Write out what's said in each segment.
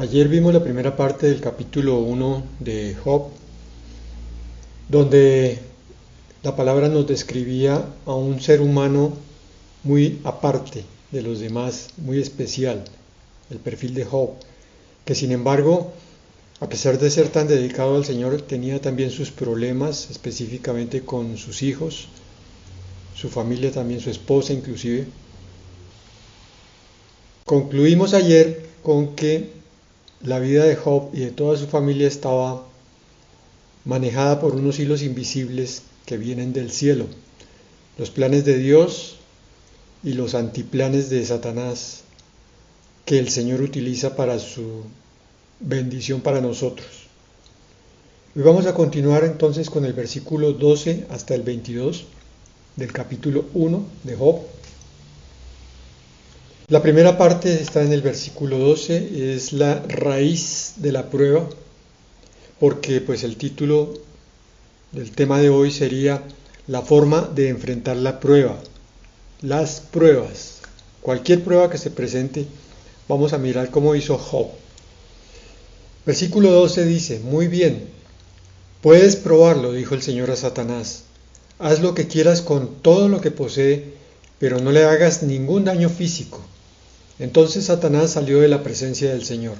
Ayer vimos la primera parte del capítulo 1 de Job, donde la palabra nos describía a un ser humano muy aparte de los demás, muy especial, el perfil de Job, que sin embargo, a pesar de ser tan dedicado al Señor, tenía también sus problemas, específicamente con sus hijos, su familia también, su esposa inclusive. Concluimos ayer con que la vida de Job y de toda su familia estaba manejada por unos hilos invisibles que vienen del cielo, los planes de Dios y los antiplanes de Satanás que el Señor utiliza para su bendición para nosotros. Hoy vamos a continuar entonces con el versículo 12 hasta el 22 del capítulo 1 de Job. La primera parte está en el versículo 12, es la raíz de la prueba, porque pues el título del tema de hoy sería la forma de enfrentar la prueba, las pruebas. Cualquier prueba que se presente, vamos a mirar cómo hizo Job. Versículo 12 dice, muy bien, puedes probarlo, dijo el Señor a Satanás, haz lo que quieras con todo lo que posee, pero no le hagas ningún daño físico. Entonces Satanás salió de la presencia del Señor.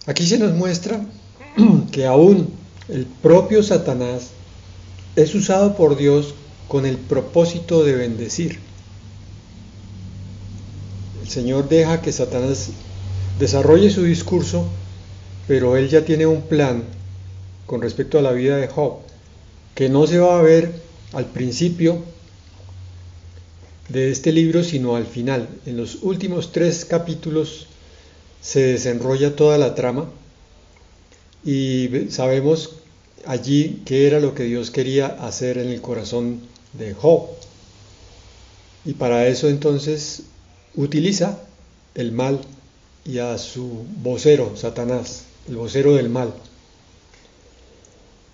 Aquí se nos muestra que aún el propio Satanás es usado por Dios con el propósito de bendecir. El Señor deja que Satanás desarrolle su discurso, pero él ya tiene un plan con respecto a la vida de Job, que no se va a ver al principio de este libro, sino al final. En los últimos 3 capítulos se desenrolla toda la trama y sabemos allí qué era lo que Dios quería hacer en el corazón de Job. Y para eso entonces utiliza el mal y a su vocero, Satanás, el vocero del mal.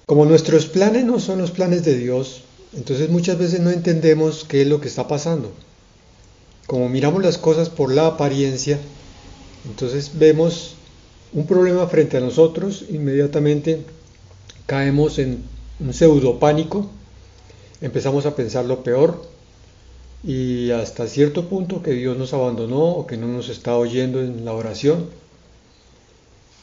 Como nuestros planes no son los planes de Dios, entonces muchas veces no entendemos qué es lo que está pasando. Como miramos las cosas por la apariencia, entonces vemos un problema frente a nosotros, inmediatamente caemos en un pseudo pánico, empezamos a pensar lo peor y hasta cierto punto que Dios nos abandonó o que no nos está oyendo en la oración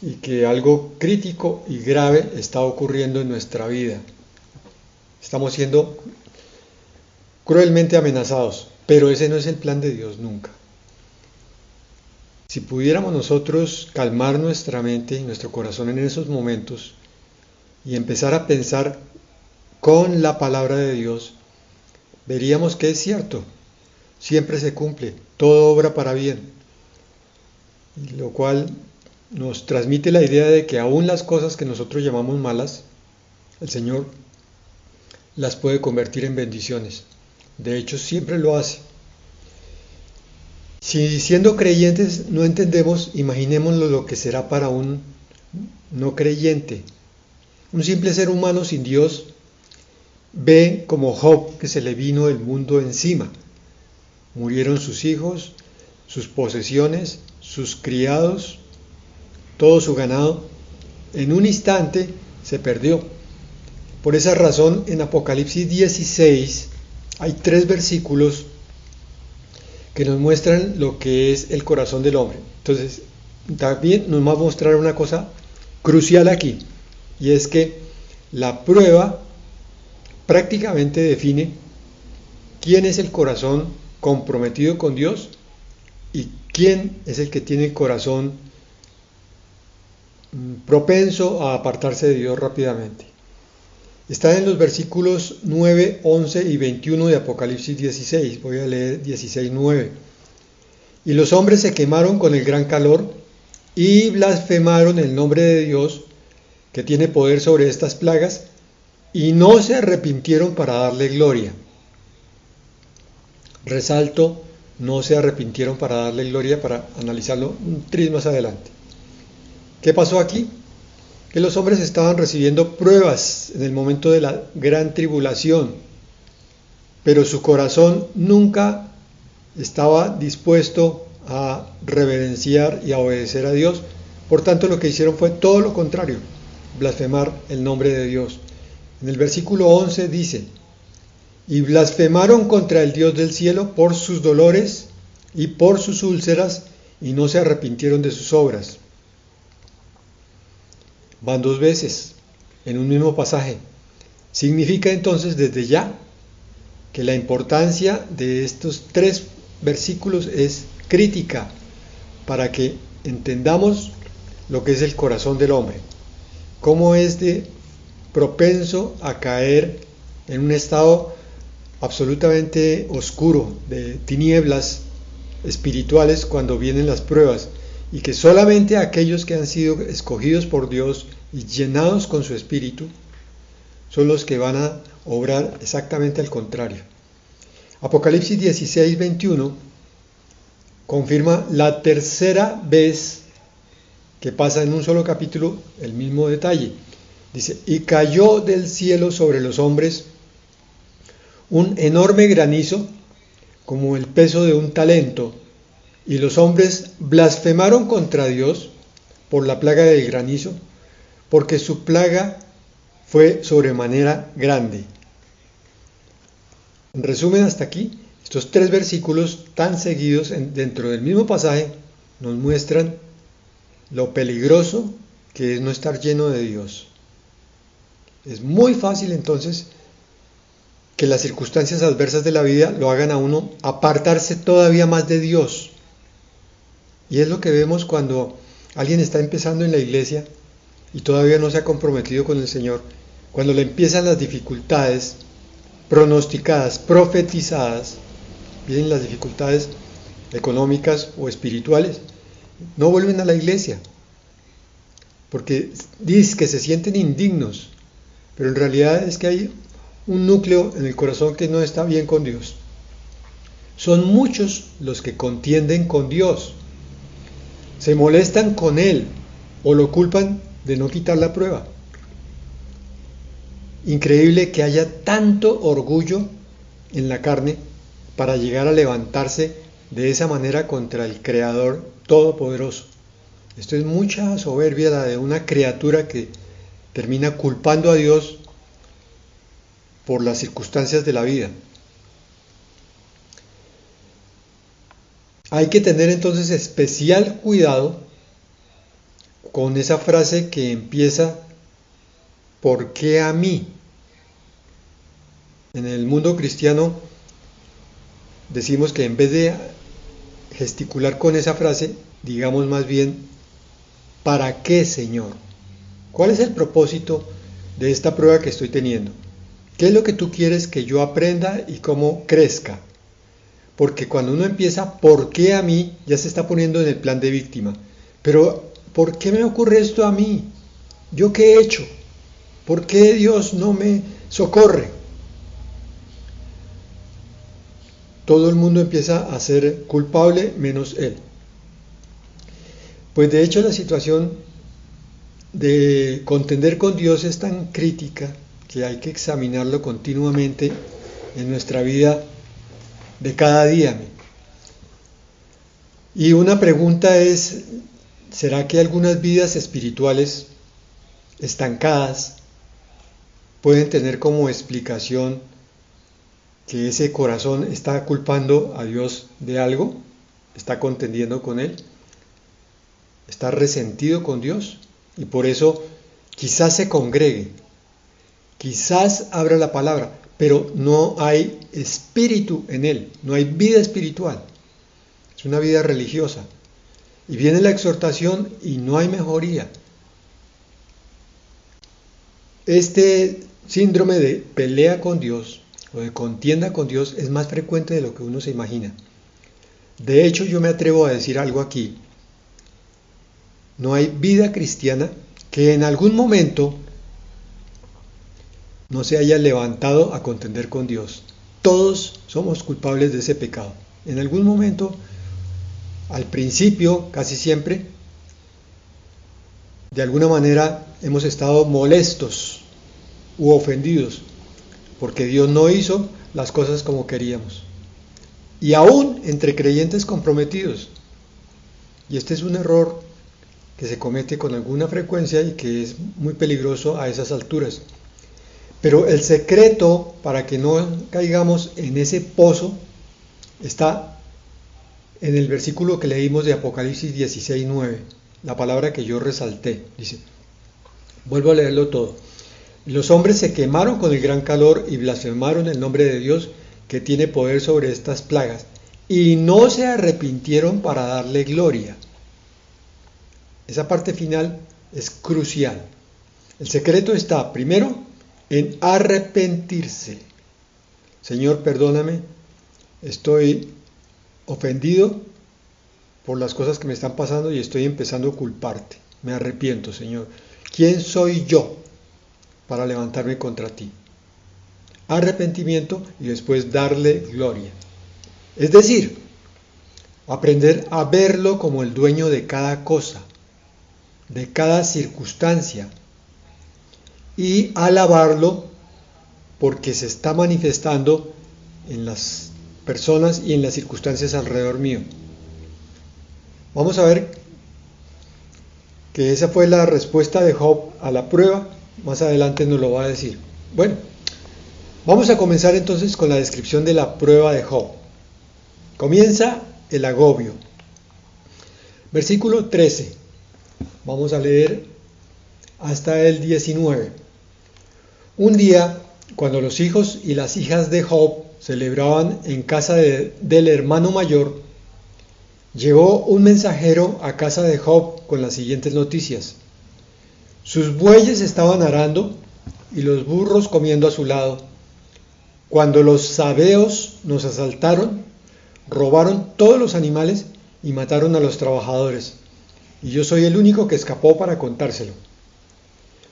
y que algo crítico y grave está ocurriendo en nuestra vida. Estamos siendo cruelmente amenazados, pero ese no es el plan de Dios nunca. Si pudiéramos nosotros calmar nuestra mente y nuestro corazón en esos momentos y empezar a pensar con la palabra de Dios, veríamos que es cierto, siempre se cumple, todo obra para bien, lo cual nos transmite la idea de que aún las cosas que nosotros llamamos malas, el Señor las puede convertir en bendiciones. De hecho, siempre lo hace. Si siendo creyentes no entendemos, imaginémoslo lo que será para un no creyente. Un simple ser humano sin Dios ve como Job que se le vino el mundo encima. Murieron sus hijos, sus posesiones, sus criados, todo su ganado. En un instante se perdió. Por esa razón, en Apocalipsis 16 hay 3 versículos que nos muestran lo que es el corazón del hombre. Entonces, también nos va a mostrar una cosa crucial aquí, y es que la prueba prácticamente define quién es el corazón comprometido con Dios y quién es el que tiene el corazón propenso a apartarse de Dios rápidamente. Está en los versículos 9, 11 y 21 de Apocalipsis 16. Voy a leer 16, 9. Y los hombres se quemaron con el gran calor y blasfemaron el nombre de Dios, que tiene poder sobre estas plagas, y no se arrepintieron para darle gloria. Resalto, no se arrepintieron para darle gloria, para analizarlo un tris más adelante. ¿Qué pasó aquí? Que los hombres estaban recibiendo pruebas en el momento de la gran tribulación, pero su corazón nunca estaba dispuesto a reverenciar y a obedecer a Dios. Por tanto, lo que hicieron fue todo lo contrario, blasfemar el nombre de Dios. En el versículo 11 dice: y blasfemaron contra el Dios del cielo por sus dolores y por sus úlceras, y no se arrepintieron de sus obras. Van dos veces en un mismo pasaje. Significa entonces desde ya que la importancia de estos 3 versículos es crítica para que entendamos lo que es el corazón del hombre, cómo es de propenso a caer en un estado absolutamente oscuro, de tinieblas espirituales cuando vienen las pruebas, y que solamente aquellos que han sido escogidos por Dios y llenados con su espíritu son los que van a obrar exactamente al contrario. Apocalipsis 16, 21 confirma la tercera vez que pasa en un solo capítulo el mismo detalle. Dice: y cayó del cielo sobre los hombres un enorme granizo, como el peso de un talento, y los hombres blasfemaron contra Dios por la plaga del granizo, porque su plaga fue sobremanera grande. En resumen, hasta aquí, estos 3 versículos tan seguidos dentro del mismo pasaje nos muestran lo peligroso que es no estar lleno de Dios. Es muy fácil entonces que las circunstancias adversas de la vida lo hagan a uno apartarse todavía más de Dios. Y es lo que vemos cuando alguien está empezando en la iglesia y todavía no se ha comprometido con el Señor. Cuando le empiezan las dificultades pronosticadas, profetizadas, vienen las dificultades económicas o espirituales, no vuelven a la iglesia, porque dicen que se sienten indignos, pero en realidad es que hay un núcleo en el corazón que no está bien con Dios. Son muchos los que contienden con Dios, se molestan con Él o lo culpan de no quitar la prueba. Increíble que haya tanto orgullo en la carne para llegar a levantarse de esa manera contra el Creador Todopoderoso. Esto es mucha soberbia, la de una criatura que termina culpando a Dios por las circunstancias de la vida. Hay que tener entonces especial cuidado con esa frase que empieza: ¿por qué a mí? En el mundo cristiano decimos que en vez de gesticular con esa frase, digamos más bien: ¿para qué, Señor? ¿Cuál es el propósito de esta prueba que estoy teniendo? ¿Qué es lo que tú quieres que yo aprenda y cómo crezca? Porque cuando uno empieza, ¿por qué a mí?, ya se está poniendo en el plan de víctima. Pero, ¿por qué me ocurre esto a mí? ¿Yo qué he hecho? ¿Por qué Dios no me socorre? Todo el mundo empieza a ser culpable menos él. Pues de hecho la situación de contender con Dios es tan crítica que hay que examinarlo continuamente en nuestra vida de cada día. Y una pregunta es: ¿será que algunas vidas espirituales estancadas pueden tener como explicación que ese corazón está culpando a Dios de algo? ¿Está contendiendo con Él? ¿Está resentido con Dios? Y por eso quizás se congregue, quizás abra la palabra, pero no hay espíritu en él, no hay vida espiritual. Es una vida religiosa. Y viene la exhortación y no hay mejoría. Este síndrome de pelea con Dios o de contienda con Dios es más frecuente de lo que uno se imagina. De hecho, yo me atrevo a decir algo aquí. No hay vida cristiana que en algún momento no se haya levantado a contender con Dios. Todos somos culpables de ese pecado. En algún momento, al principio, casi siempre, de alguna manera hemos estado molestos u ofendidos porque Dios no hizo las cosas como queríamos. Y aún entre creyentes comprometidos, Y este es un error que se comete con alguna frecuencia y que es muy peligroso a esas alturas. Pero el secreto para que no caigamos en ese pozo está en el versículo que leímos de Apocalipsis 16:9, la palabra que yo resalté. Dice, vuelvo a leerlo todo. Los hombres se quemaron con el gran calor y blasfemaron el nombre de Dios que tiene poder sobre estas plagas, y no se arrepintieron para darle gloria. Esa parte final es crucial. El secreto está, primero, en arrepentirse. Señor, perdóname, estoy ofendido por las cosas que me están pasando y estoy empezando a culparte. Me arrepiento, Señor. ¿Quién soy yo para levantarme contra ti? Arrepentimiento y después darle gloria. Es decir, aprender a verlo como el dueño de cada cosa, de cada circunstancia, y alabarlo porque se está manifestando en las personas y en las circunstancias alrededor mío. Vamos a ver que esa fue la respuesta de Job a la prueba. Más adelante nos lo va a decir. Bueno, vamos a comenzar entonces con la descripción de la prueba de Job. Comienza el agobio. Versículo 13. Vamos a leer hasta el 19. Un día, cuando los hijos y las hijas de Job celebraban en casa del hermano mayor, llegó un mensajero a casa de Job con las siguientes noticias. Sus bueyes estaban arando y los burros comiendo a su lado, cuando los sabeos nos asaltaron, robaron todos los animales y mataron a los trabajadores, y yo soy el único que escapó para contárselo.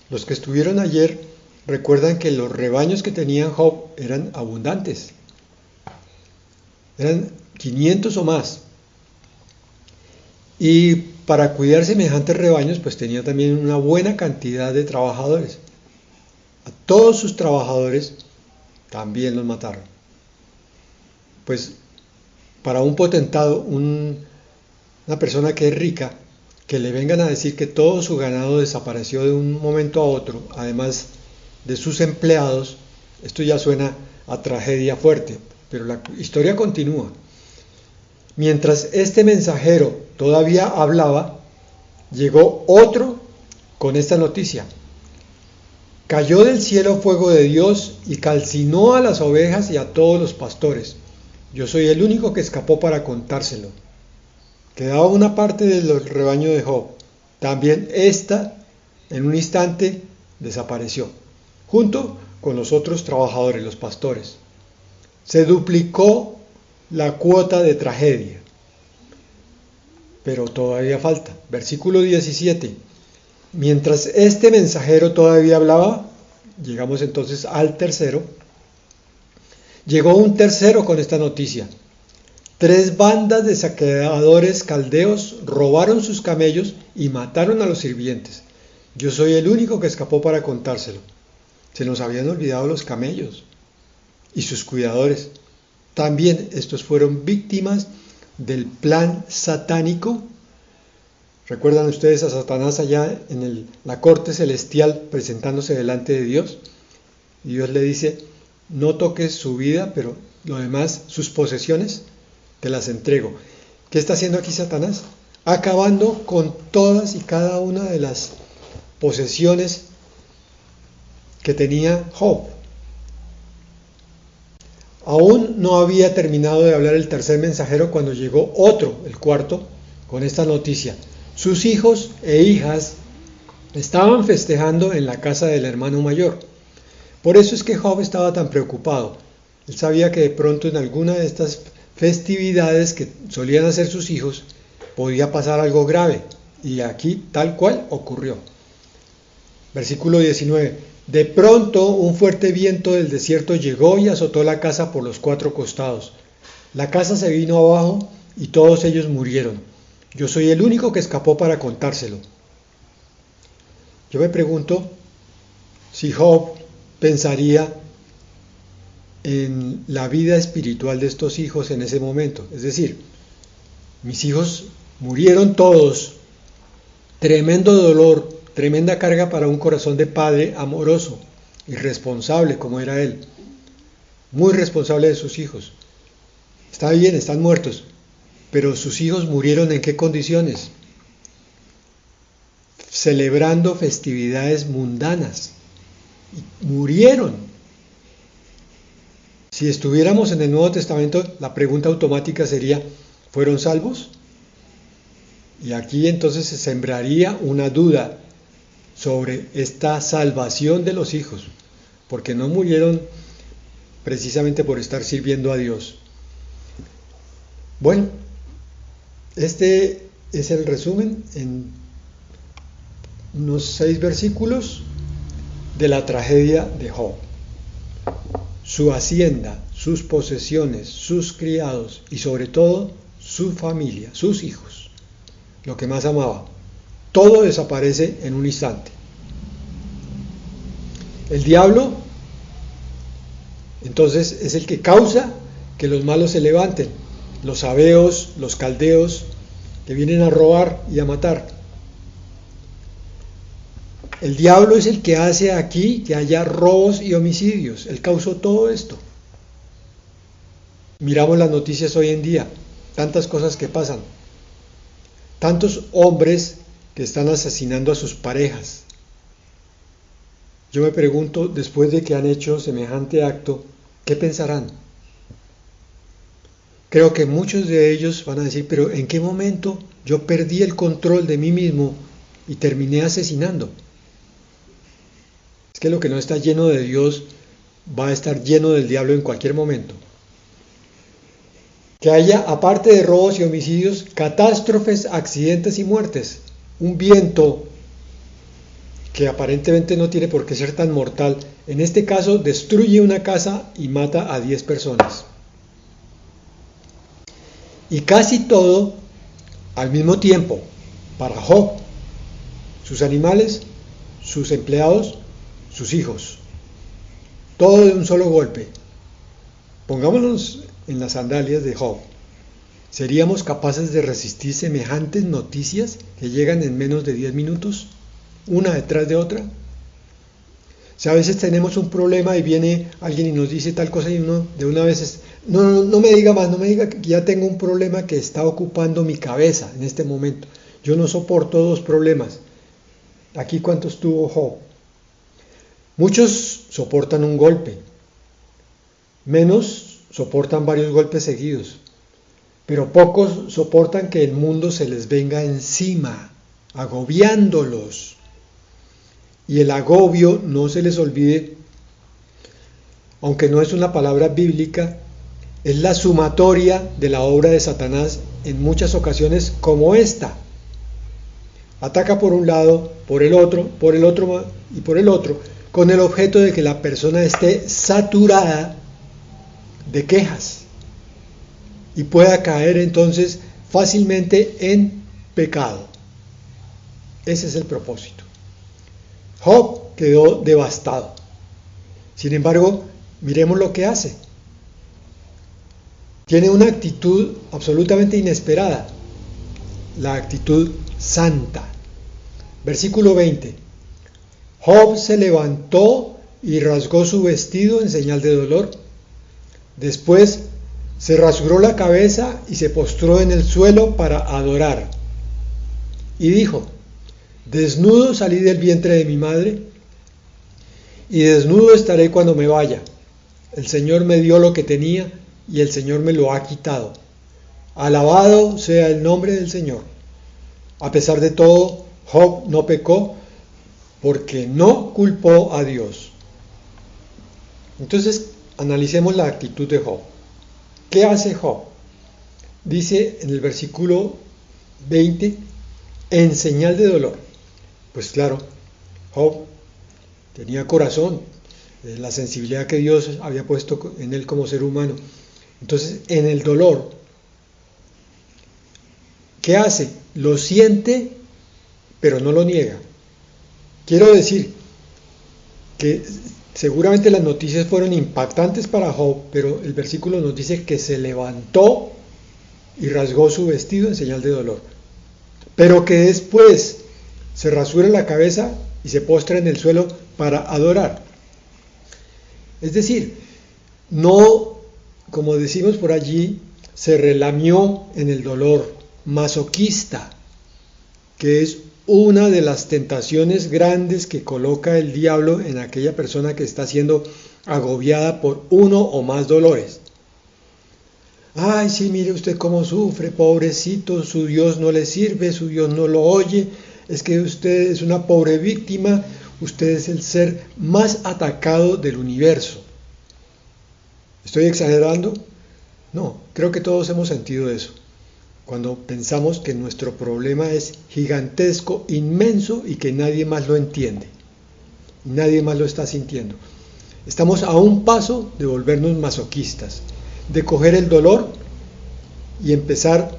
Los que estuvieron ayer recuerdan que los rebaños que tenía Job eran abundantes, eran 500 o más, y para cuidar semejantes rebaños pues tenía también una buena cantidad de trabajadores. A todos sus trabajadores también los mataron. Pues para un potentado, una persona que es rica, que le vengan a decir que todo su ganado desapareció de un momento a otro, además de sus empleados, esto ya suena a tragedia fuerte, pero la historia continúa. Mientras este mensajero todavía hablaba, llegó otro con esta noticia. Cayó del cielo fuego de Dios y calcinó a las ovejas y a todos los pastores. Yo soy el único que escapó para contárselo. Quedaba una parte del rebaño de Job. También esta, en un instante, desapareció, junto con los otros trabajadores, los pastores. Se duplicó la cuota de tragedia. Pero todavía falta. Versículo 17. Mientras este mensajero todavía hablaba, llegamos entonces al tercero. Llegó un tercero con esta noticia. 3 bandas de saqueadores caldeos robaron sus camellos y mataron a los sirvientes. Yo soy el único que escapó para contárselo. Se nos habían olvidado los camellos y sus cuidadores. También estos fueron víctimas del plan satánico. ¿Recuerdan ustedes a Satanás allá en la corte celestial presentándose delante de Dios? Y Dios le dice, no toques su vida, pero lo demás, sus posesiones, te las entrego. ¿Qué está haciendo aquí Satanás? Acabando con todas y cada una de las posesiones que tenía Job. Aún no había terminado de hablar el tercer mensajero cuando llegó otro, el cuarto, con esta noticia. Sus hijos e hijas estaban festejando en la casa del hermano mayor. Por eso es que Job estaba tan preocupado. Él sabía que de pronto en alguna de estas festividades que solían hacer sus hijos podía pasar algo grave. Y aquí tal cual ocurrió. Versículo 19. De pronto un fuerte viento del desierto llegó y azotó la casa por los 4 costados. La casa se vino abajo y todos ellos murieron. Yo soy el único que escapó para contárselo. Yo me pregunto si Job pensaría en la vida espiritual de estos hijos en ese momento. Es decir, mis hijos Murieron todos. Tremendo dolor, tremenda carga para un corazón de padre amoroso y responsable como era él. Muy responsable de sus hijos. Está bien, están muertos, pero sus hijos murieron ¿en qué condiciones? Celebrando festividades mundanas. Murieron. Si estuviéramos en el Nuevo Testamento, la pregunta automática sería, ¿fueron salvos? Y aquí entonces se sembraría una duda sobre esta salvación de los hijos, porque no murieron precisamente por estar sirviendo a Dios. Bueno, este es el resumen en unos 6 versículos de la tragedia de Job. Su hacienda, sus posesiones, sus criados y sobre todo su familia, sus hijos, lo que más amaba, todo desaparece en un instante. El diablo, entonces, es el que causa que los malos se levanten, los sabeos, los caldeos, que vienen a robar y a matar. El diablo es el que hace aquí que haya robos y homicidios. Él causó todo esto. Miramos las noticias hoy en día, tantas cosas que pasan. Tantos hombres que están asesinando a sus parejas. Yo me pregunto, después de que han hecho semejante acto, ¿qué pensarán? Creo que muchos de ellos van a decir, pero ¿en qué momento yo perdí el control de mí mismo y terminé asesinando? Es que lo que no está lleno de Dios va a estar lleno del diablo en cualquier momento. Que haya, aparte de robos y homicidios, catástrofes, accidentes y muertes. Un viento que aparentemente no tiene por qué ser tan mortal, en este caso destruye una casa y mata a 10 personas. Y casi todo al mismo tiempo, para Job, sus animales, sus empleados, sus hijos. Todo de un solo golpe. Pongámonos en las sandalias de Job. ¿Seríamos capaces de resistir semejantes noticias que llegan en menos de 10 minutos? Una detrás de otra. Si a veces tenemos un problema y viene alguien y nos dice tal cosa y uno de una vez no me diga más, no me diga que ya tengo un problema que está ocupando mi cabeza en este momento. Yo no soporto 2 problemas. Aquí ¿cuántos tuvo Job? Muchos soportan un golpe, menos soportan varios golpes seguidos, pero pocos soportan que el mundo se les venga encima, agobiándolos. Y el agobio, no se les olvide, aunque no es una palabra bíblica, es la sumatoria de la obra de Satanás en muchas ocasiones como esta. Ataca por un lado, por el otro y por el otro, con el objeto de que la persona esté saturada de quejas y pueda caer entonces fácilmente en pecado. Ese es el propósito. Job quedó devastado. Sin embargo, miremos lo que hace. Tiene una actitud absolutamente inesperada, la actitud santa. Versículo 20. Job se levantó y rasgó su vestido en señal de dolor. Después se rasuró la cabeza y se postró en el suelo para adorar. Y dijo: desnudo salí del vientre de mi madre, y desnudo estaré cuando me vaya. El Señor me dio lo que tenía, y el Señor me lo ha quitado. Alabado sea el nombre del Señor. A pesar de todo, Job no pecó, porque no culpó a Dios. Entonces, analicemos la actitud de Job. ¿Qué hace Job? Dice en el versículo 20, en señal de dolor. Pues claro, Job tenía corazón, la sensibilidad que Dios había puesto en él como ser humano. Entonces, en el dolor, ¿qué hace? Lo siente, pero no lo niega. Quiero decir que seguramente las noticias fueron impactantes para Job, pero el versículo nos dice que se levantó y rasgó su vestido en señal de dolor. pero que después se rasura la cabeza y se postra en el suelo para adorar. Es decir, no, como decimos por allí, se relamió en el dolor masoquista, que es una de las tentaciones grandes que coloca el diablo en aquella persona que está siendo agobiada por uno o más dolores. Ay, sí, mire usted cómo sufre, pobrecito, su Dios no le sirve, su Dios no lo oye, es que usted es una pobre víctima, usted es el ser más atacado del universo. ¿Estoy exagerando? No, creo que todos hemos sentido eso. Cuando pensamos que nuestro problema es gigantesco, inmenso y que nadie más lo entiende, nadie más lo está sintiendo. Estamos a un paso de volvernos masoquistas, de coger el dolor y empezar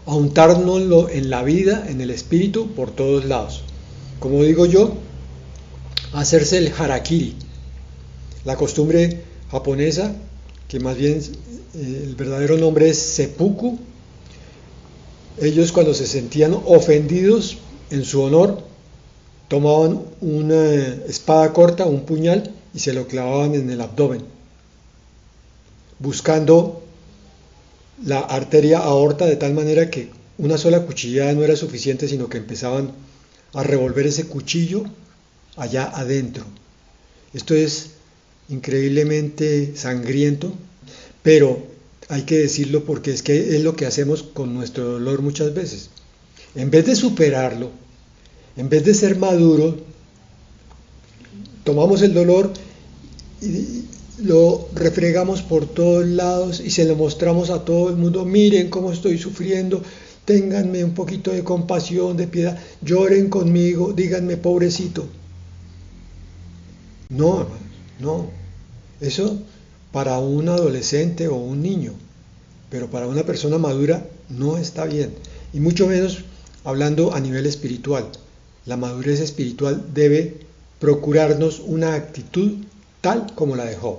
a untárnoslo en la vida, en el espíritu, por todos lados. Como digo yo, hacerse el harakiri, la costumbre japonesa, que más bien el verdadero nombre es seppuku. Ellos, cuando se sentían ofendidos en su honor, tomaban una espada corta, un puñal, y se lo clavaban en el abdomen, buscando la arteria aorta, de tal manera que una sola cuchillada no era suficiente, sino que empezaban a revolver ese cuchillo allá adentro. Esto es increíblemente sangriento, pero hay que decirlo porque es que es lo que hacemos con nuestro dolor muchas veces. En vez de superarlo, en vez de ser maduro, tomamos el dolor y lo refregamos por todos lados y se lo mostramos a todo el mundo. Miren cómo estoy sufriendo, ténganme un poquito de compasión, de piedad, lloren conmigo, díganme pobrecito. No, hermano, no. Eso para un adolescente o un niño, pero para una persona madura no está bien. Y mucho menos hablando a nivel espiritual. La madurez espiritual debe procurarnos una actitud tal como la de Job.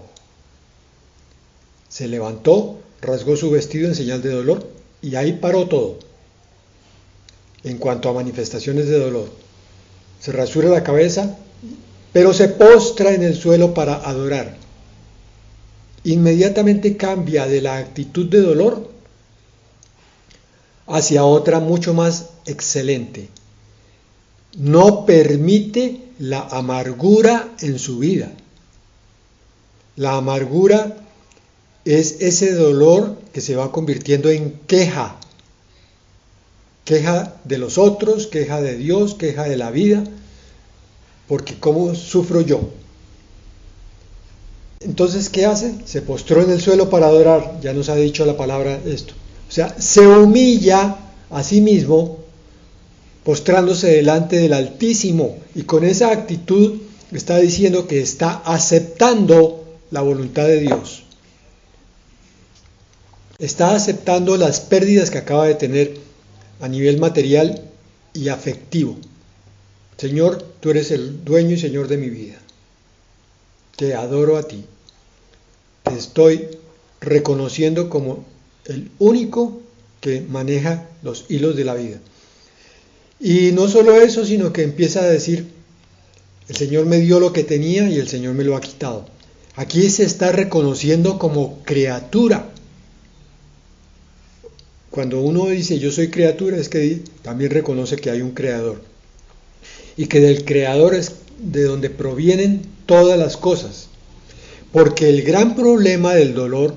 Se levantó, rasgó su vestido en señal de dolor y ahí paró todo. En cuanto a manifestaciones de dolor, se rasura la cabeza, pero se postra en el suelo para adorar. Inmediatamente cambia de la actitud de dolor hacia otra mucho más excelente. No permite la amargura en su vida. La amargura es ese dolor que se va convirtiendo en queja. Queja de los otros, queja de Dios, queja de la vida, porque ¿cómo sufro yo? Entonces, ¿qué hace? Se postró en el suelo para adorar, ya nos ha dicho la palabra esto. O sea, se humilla a sí mismo, postrándose delante del Altísimo, y con esa actitud está diciendo que está aceptando la voluntad de Dios. Está aceptando las pérdidas que acaba de tener a nivel material y afectivo. Señor, tú eres el dueño y Señor de mi vida. Te adoro a ti. Te estoy reconociendo como el único que maneja los hilos de la vida. Y no solo eso, sino que empieza a decir, el Señor me dio lo que tenía y el Señor me lo ha quitado. Aquí se está reconociendo como criatura. Cuando uno dice yo soy criatura, es que también reconoce que hay un creador. Y que del creador es de donde provienen todas las cosas. Porque el gran problema del dolor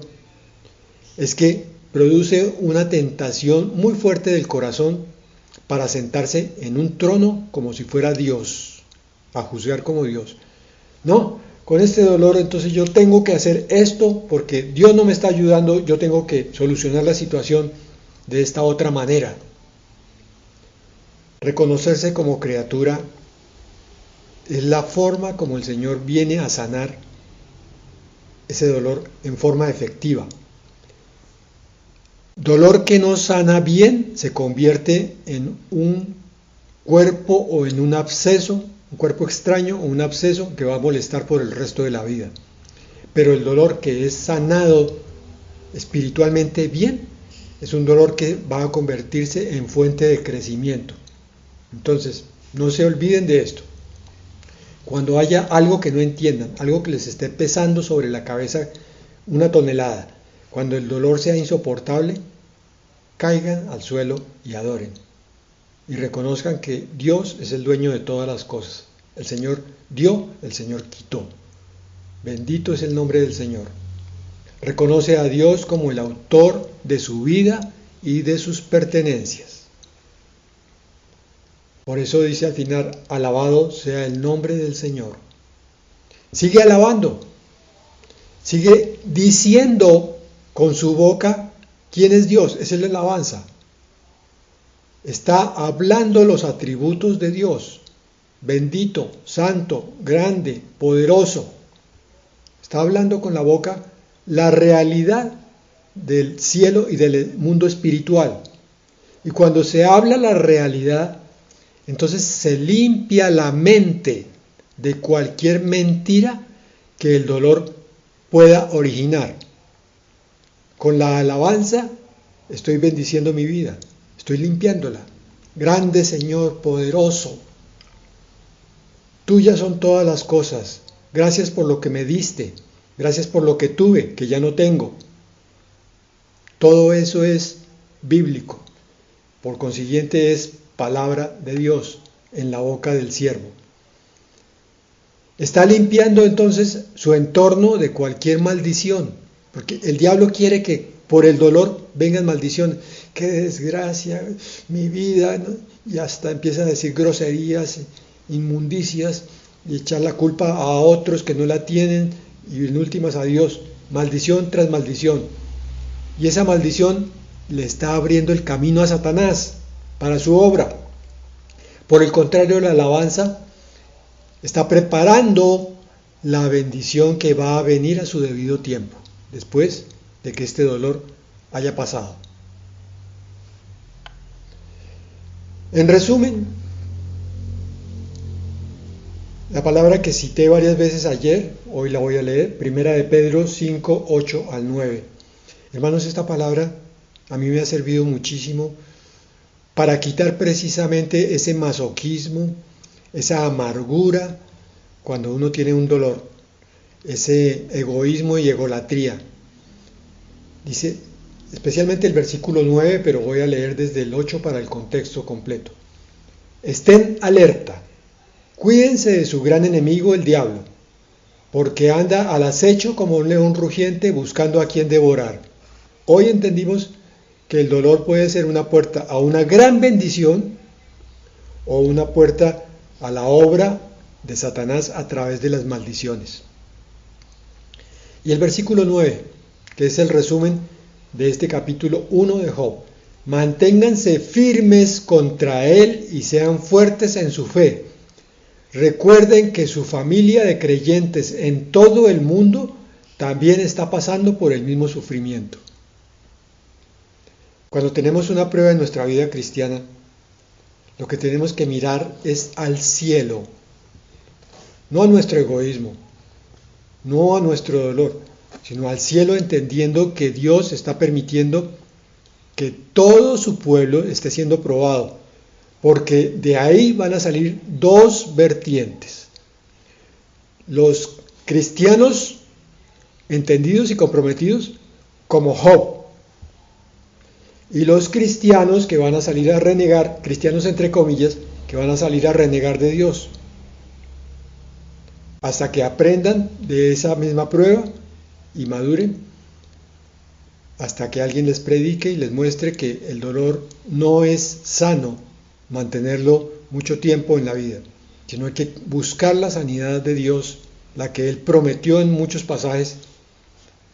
es que produce una tentación muy fuerte del corazón para sentarse en un trono como si fuera Dios, a juzgar como Dios. No, con este dolor entonces yo tengo que hacer esto porque Dios no me está ayudando, yo tengo que solucionar la situación de esta otra manera. Reconocerse como criatura es la forma como el Señor viene a sanar ese dolor en forma efectiva. Dolor que no sana bien se convierte en un cuerpo o en un absceso, un cuerpo extraño o un absceso que va a molestar por el resto de la vida. Pero el dolor que es sanado espiritualmente bien es un dolor que va a convertirse en fuente de crecimiento. Entonces, no se olviden de esto. Cuando haya algo que no entiendan, algo que les esté pesando sobre la cabeza 1 tonelada, cuando el dolor sea insoportable, caigan al suelo y adoren. Y reconozcan que Dios es el dueño de todas las cosas. El Señor dio, el Señor quitó. Bendito es el nombre del Señor. Reconoce a Dios como el autor de su vida y de sus pertenencias. Por eso dice al final, alabado sea el nombre del Señor. Sigue alabando, sigue diciendo con su boca quién es Dios, esa es la alabanza. Está hablando los atributos de Dios, bendito, santo, grande, poderoso. Está hablando con la boca la realidad del cielo y del mundo espiritual. Y cuando se habla la realidad, entonces se limpia la mente de cualquier mentira que el dolor pueda originar. Con la alabanza estoy bendiciendo mi vida, estoy limpiándola. Grande Señor, poderoso, tuyas son todas las cosas. Gracias por lo que me diste, gracias por lo que tuve, que ya no tengo. Todo eso es bíblico, por consiguiente es palabra de Dios en la boca del siervo. Está limpiando entonces su entorno de cualquier maldición, porque el diablo quiere que por el dolor vengan maldiciones. ¡Qué desgracia! Mi vida, ¿no? Y hasta empieza a decir groserías, inmundicias, y echar la culpa a otros que no la tienen, y en últimas a Dios. Maldición tras maldición. Y esa maldición le está abriendo el camino a Satanás para su obra. Por el contrario, la alabanza está preparando la bendición que va a venir a su debido tiempo, después de que este dolor haya pasado. En resumen, la palabra que cité varias veces ayer, hoy la voy a leer, 1 de Pedro 5, 8 al 9. Hermanos, esta palabra a mí me ha servido muchísimo para quitar precisamente ese masoquismo, esa amargura cuando uno tiene un dolor, ese egoísmo y egolatría. Dice, especialmente el versículo 9, pero voy a leer desde el 8 para el contexto completo. Estén alerta, cuídense de su gran enemigo el diablo, porque anda al acecho como un león rugiente buscando a quien devorar. Hoy entendimos que el dolor puede ser una puerta a una gran bendición o una puerta a la obra de Satanás a través de las maldiciones. Y el versículo 9, que es el resumen de este capítulo 1 de Job. Manténganse firmes contra él y sean fuertes en su fe. Recuerden que su familia de creyentes en todo el mundo también está pasando por el mismo sufrimiento. Cuando tenemos una prueba en nuestra vida cristiana, lo que tenemos que mirar es al cielo, no a nuestro egoísmo, no a nuestro dolor, sino al cielo, entendiendo que Dios está permitiendo que todo su pueblo esté siendo probado, porque de ahí van a salir dos vertientes. Los cristianos entendidos y comprometidos como Job, y los cristianos que van a salir a renegar, cristianos entre comillas, que van a salir a renegar de Dios, hasta que aprendan de esa misma prueba y maduren, hasta que alguien les predique y les muestre que el dolor no es sano mantenerlo mucho tiempo en la vida, sino hay que buscar la sanidad de Dios, la que Él prometió en muchos pasajes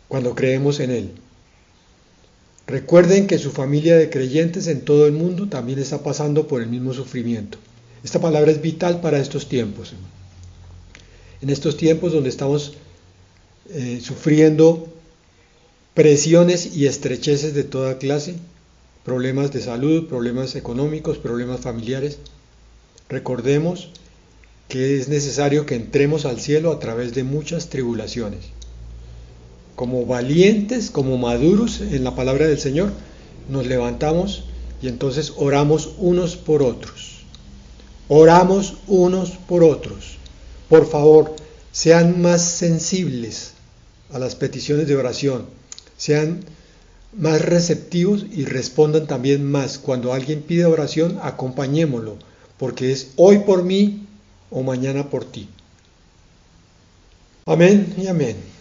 cuando creemos en Él. Recuerden que su familia de creyentes en todo el mundo también está pasando por el mismo sufrimiento. Esta palabra es vital para estos tiempos. En estos tiempos donde estamos sufriendo presiones y estrecheces de toda clase, problemas de salud, problemas económicos, problemas familiares, recordemos que es necesario que entremos al cielo a través de muchas tribulaciones. Como valientes, como maduros en la palabra del Señor, nos levantamos y entonces oramos unos por otros. Oramos unos por otros. Por favor, sean más sensibles a las peticiones de oración, sean más receptivos y respondan también más. Cuando alguien pide oración, acompañémoslo, porque es hoy por mí o mañana por ti. Amén y amén.